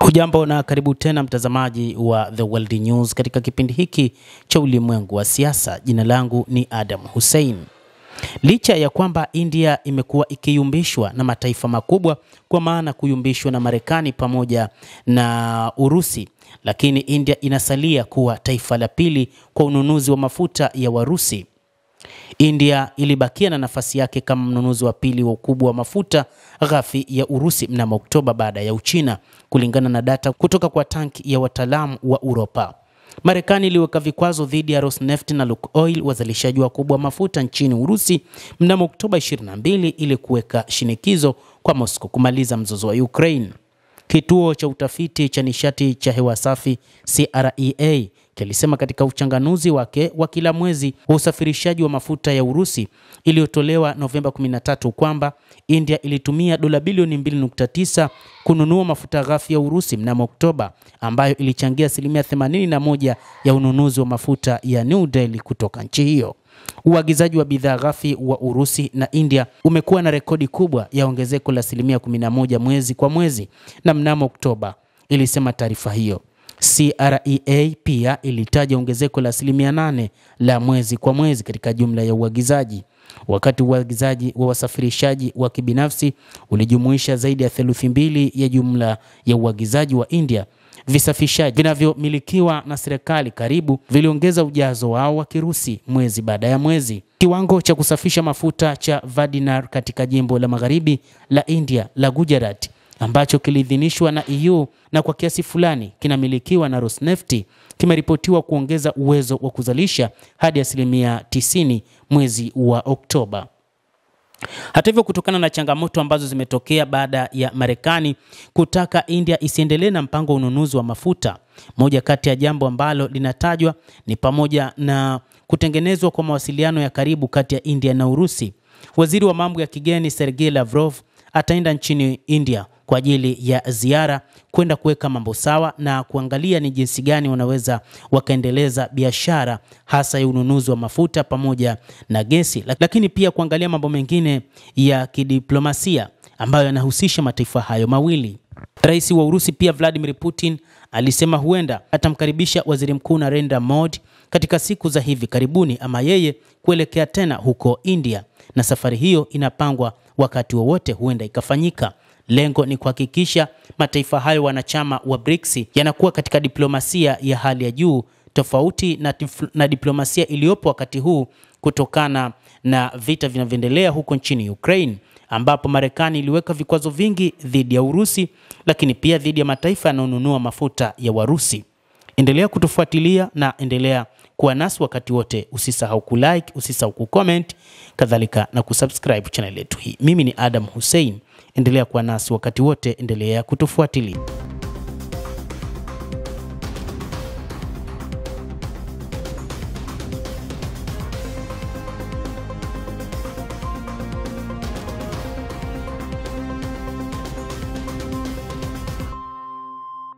Hujambo na karibu tena mtazamaji wa The World News katika kipindi hiki cha ulimwengu wa siasa. Jina langu ni Adam Hussein. Licha ya kwamba India imekuwa ikiyumbishwa na mataifa makubwa, kwa maana kuyumbishwa na Marekani pamoja na Urusi, lakini India inasalia kuwa taifa la pili kwa ununuzi wa mafuta ya Warusi. India ilibakia na nafasi yake kama mnunuzi wa pili wa ukubwa wa mafuta ghafi ya Urusi mnamo Oktoba baada ya Uchina, kulingana na data kutoka kwa tanki ya wataalamu wa Uropa. Marekani iliweka vikwazo dhidi ya Rosneft na Lukoil, wazalishaji wakubwa wa mafuta nchini Urusi, mnamo Oktoba 22 ili kuweka shinikizo kwa Moscow kumaliza mzozo wa Ukraine. Kituo cha utafiti cha nishati cha hewa safi CREA kilisema katika uchanganuzi wake wa kila mwezi wa usafirishaji wa mafuta ya Urusi iliyotolewa Novemba 13 kwamba India ilitumia dola bilioni 2.9 kununua mafuta ghafi ya Urusi mnamo Oktoba, ambayo ilichangia 81% ya ununuzi wa mafuta ya New Delhi kutoka nchi hiyo. Uagizaji wa bidhaa ghafi wa Urusi na India umekuwa na rekodi kubwa ya ongezeko la 11% mwezi kwa mwezi, na mnamo Oktoba, ilisema taarifa hiyo. CREA pia ilitaja ongezeko la 8% la mwezi kwa mwezi katika jumla ya uagizaji, wakati uagizaji wa wasafirishaji wa kibinafsi ulijumuisha zaidi ya 2/3 ya jumla ya uagizaji wa India. Visafishaji vinavyomilikiwa na serikali karibu viliongeza ujazo wao wa Kirusi mwezi baada ya mwezi. Kiwango cha kusafisha mafuta cha Vadinar katika jimbo la magharibi la India la Gujarat, ambacho kilidhinishwa na EU na kwa kiasi fulani kinamilikiwa na Rosneft, kimeripotiwa kuongeza uwezo wa kuzalisha hadi 90% mwezi wa Oktoba. Hata hivyo, kutokana na changamoto ambazo zimetokea baada ya Marekani kutaka India isiendelee na mpango wa ununuzi wa mafuta, moja kati ya jambo ambalo linatajwa ni pamoja na kutengenezwa kwa mawasiliano ya karibu kati ya India na Urusi. Waziri wa mambo ya kigeni Sergei Lavrov ataenda nchini India kwa ajili ya ziara, kwenda kuweka mambo sawa na kuangalia ni jinsi gani wanaweza wakaendeleza biashara hasa ya ununuzi wa mafuta pamoja na gesi, lakini pia kuangalia mambo mengine ya kidiplomasia ambayo yanahusisha mataifa hayo mawili. Rais wa Urusi pia Vladimir Putin alisema huenda atamkaribisha Waziri Mkuu Narendra Modi katika siku za hivi karibuni, ama yeye kuelekea tena huko India, na safari hiyo inapangwa wakati wowote huenda ikafanyika. Lengo ni kuhakikisha mataifa hayo wanachama wa BRICS yanakuwa katika diplomasia ya hali ya juu, tofauti na diplomasia iliyopo wakati huu kutokana na vita vinavyoendelea huko nchini Ukraine, ambapo Marekani iliweka vikwazo vingi dhidi ya Urusi, lakini pia dhidi ya mataifa yanayonunua mafuta ya Warusi. Endelea kutufuatilia na endelea kuwa nasi wakati wote. Usisahau kulike, usisahau kucomment, kadhalika na kusubscribe channel yetu hii. Mimi ni Adam Hussein. Endelea kuwa nasi wakati wote, endelea kutufuatilia.